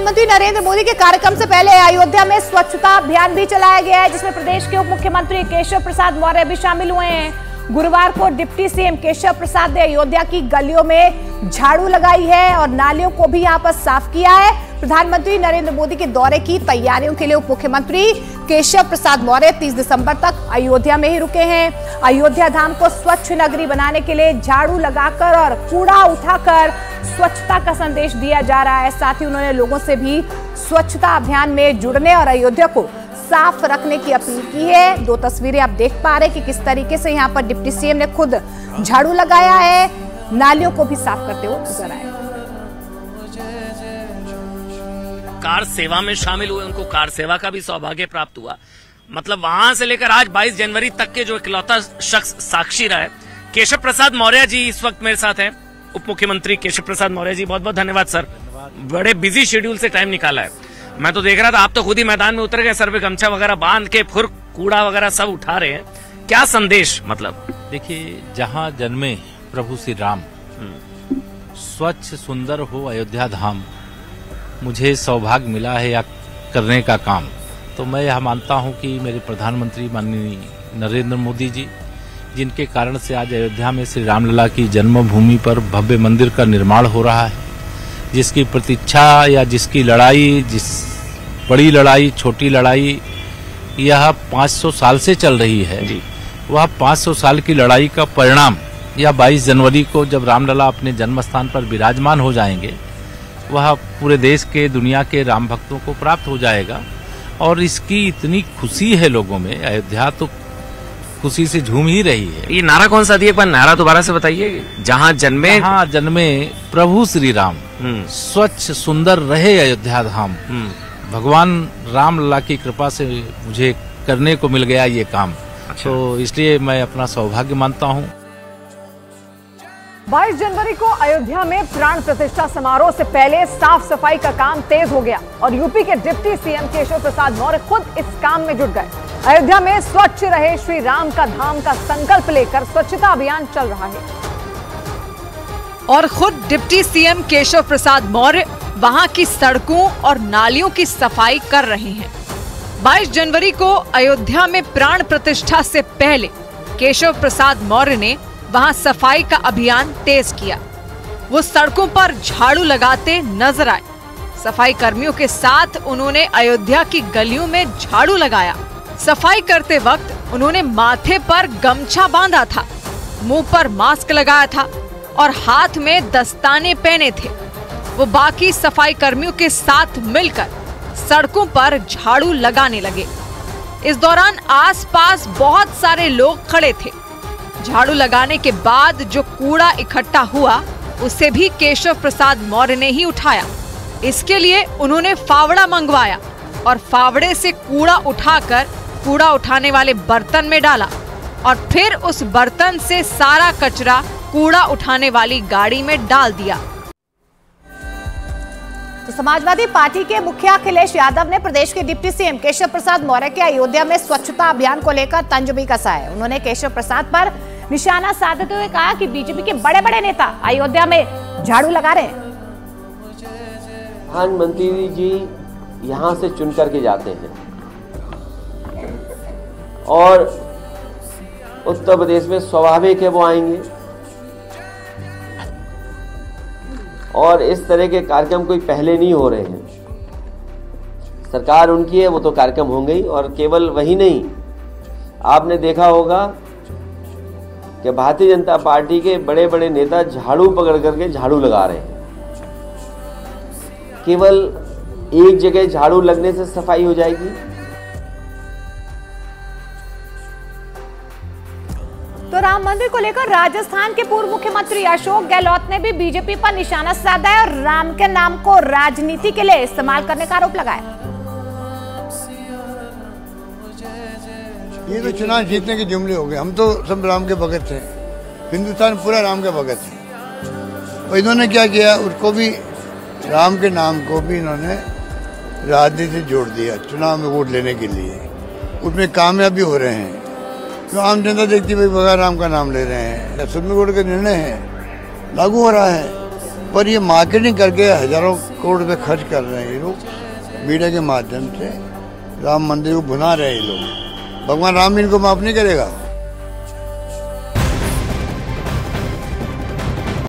प्रधानमंत्री नरेंद्र मोदी के कार्यक्रम से पहले अयोध्या में स्वच्छता अभियान भी चलाया गया है, जिसमें प्रदेश के उप मुख्यमंत्री केशव प्रसाद मौर्य भी शामिल हुए हैं। गुरुवार को डिप्टी सीएम केशव प्रसाद ने अयोध्या की गलियों में झाड़ू लगाई है और नालियों को भी यहां पर साफ किया है। प्रधानमंत्री नरेंद्र मोदी के दौरे की तैयारियों के लिए उप मुख्यमंत्री केशव प्रसाद मौर्य 30 दिसंबर तक अयोध्या में ही रुके हैं। अयोध्या धाम को स्वच्छ नगरी बनाने के लिए झाड़ू लगाकर और कूड़ा उठाकर स्वच्छता का संदेश दिया जा रहा है। साथ ही उन्होंने लोगों से भी स्वच्छता अभियान में जुड़ने और अयोध्या को साफ रखने की अपील की है। दो तस्वीरें आप देख पा रहे हैं कि किस तरीके से यहाँ पर डिप्टी सीएम ने खुद झाड़ू लगाया है, नालियों को भी साफ करते हुए नजर आए। कार सेवा में शामिल हुए, उनको कार सेवा का भी सौभाग्य प्राप्त हुआ। मतलब वहां से लेकर आज 22 जनवरी तक के जो इकलौता शख्स साक्षी रहा है, केशव प्रसाद मौर्य जी इस वक्त मेरे साथ हैं। उप मुख्यमंत्री केशव प्रसाद मौर्य जी, बहुत बहुत धन्यवाद सर, बड़े बिजी शेड्यूल से टाइम निकाला है। मैं तो देख रहा था आप तो खुद ही मैदान में उतर गए, सर पे गमछा वगैरह बांध के फिर कूड़ा वगैरह सब उठा रहे हैं। क्या संदेश? मतलब देखिए, जहाँ जन्मे प्रभु श्री राम, स्वच्छ सुंदर हो अयोध्या धाम, मुझे सौभाग्य मिला है या करने का काम, तो मैं यह मानता हूं कि मेरे प्रधानमंत्री माननीय नरेंद्र मोदी जी, जिनके कारण से आज अयोध्या में श्री रामलला की जन्मभूमि पर भव्य मंदिर का निर्माण हो रहा है, जिसकी प्रतीक्षा या जिसकी लड़ाई, जिस बड़ी लड़ाई छोटी लड़ाई यह 500 साल से चल रही है, वह 500 साल की लड़ाई का परिणाम या 22 जनवरी को जब रामलला अपने जन्म स्थान पर विराजमान हो जाएंगे, वह पूरे देश के दुनिया के राम भक्तों को प्राप्त हो जाएगा। और इसकी इतनी खुशी है लोगों में, अयोध्या तो खुशी से झूम ही रही है। ये नारा कौन सा दिया, एक बार नारा दोबारा से बताइए। जहाँ जन्मे प्रभु श्री राम, स्वच्छ सुंदर रहे अयोध्या धाम। भगवान रामलला की कृपा से मुझे करने को मिल गया ये काम। अच्छा। तो इसलिए मैं अपना सौभाग्य मानता हूँ। 22 जनवरी को अयोध्या में प्राण प्रतिष्ठा समारोह से पहले साफ सफाई का काम तेज हो गया और यूपी के डिप्टी सीएम केशव प्रसाद मौर्य खुद इस काम में जुट गए। अयोध्या में स्वच्छ रहे श्री राम का धाम का संकल्प लेकर स्वच्छता अभियान चल रहा है और खुद डिप्टी सीएम केशव प्रसाद मौर्य वहां की सड़कों और नालियों की सफाई कर रहे हैं। 22 जनवरी को अयोध्या में प्राण प्रतिष्ठा से पहले केशव प्रसाद मौर्य ने वहां सफाई का अभियान तेज किया। वो सड़कों पर झाड़ू लगाते नजर आए। सफाई कर्मियों के साथ उन्होंने अयोध्या की गलियों में झाड़ू लगाया। सफाई करते वक्त उन्होंने माथे पर गमछा बांधा था, मुंह पर मास्क लगाया था और हाथ में दस्ताने पहने थे। वो बाकी सफाई कर्मियों के साथ मिलकर सड़कों पर झाड़ू लगाने लगे। इस दौरान आसपास बहुत सारे लोग खड़े थे। झाड़ू लगाने के बाद जो कूड़ा इकट्ठा हुआ उसे भी केशव प्रसाद मौर्य ने ही उठाया। इसके लिए उन्होंने फावड़ा मंगवाया और फावड़े से कूड़ा उठाकर कूड़ा उठाने वाले बर्तन में डाला और फिर उस बर्तन से सारा कचरा कूड़ा उठाने वाली गाड़ी में डाल दिया। तो समाजवादी पार्टी के मुखिया अखिलेश यादव ने प्रदेश के डिप्टी सीएम केशव प्रसाद मौर्य के अयोध्या में स्वच्छता अभियान को लेकर तंज भी कसा है। उन्होंने केशव प्रसाद पर निशाना साधते हुए कहा कि बीजेपी के बड़े बड़े नेता अयोध्या में झाड़ू लगा रहे हैं। प्रधानमंत्री जी यहाँ से चुन करके जाते हैं और उत्तर प्रदेश में स्वाभाविक है वो आएंगे और इस तरह के कार्यक्रम कोई पहले नहीं हो रहे हैं। सरकार उनकी है, वो तो कार्यक्रम होंगे ही। और केवल वही नहीं, आपने देखा होगा कि भारतीय जनता पार्टी के बड़े बड़े नेता झाड़ू पकड़ करके झाड़ू लगा रहे हैं। केवल एक जगह झाड़ू लगने से सफाई हो जाएगी? तो राम मंदिर को लेकर राजस्थान के पूर्व मुख्यमंत्री अशोक गहलोत ने भी बीजेपी पर निशाना साधा है और राम के नाम को राजनीति के लिए इस्तेमाल करने का आरोप लगाया। ये तो चुनाव जीतने के जुमले हो गए। हम तो सब राम के भगत थे, हिंदुस्तान पूरा राम के भगत है। और इन्होंने क्या किया, उसको भी राम के नाम को भी इन्होंने राजनीति से जोड़ दिया चुनाव में वोट लेने के लिए। उसमें कामयाब भी हो रहे हैं। तो आम जनता देखती भाई बगैर राम का नाम ले रहे हैं। सुप्रीम कोर्ट का निर्णय है, लागू हो रहा है। पर ये मार्केटिंग करके हजारों करोड़ रुपए खर्च कर रहे हैं ये लोग मीडिया के माध्यम से। राम मंदिर को भुना रहे हैं ये लोग। भगवान राम इनको माफ नहीं करेगा।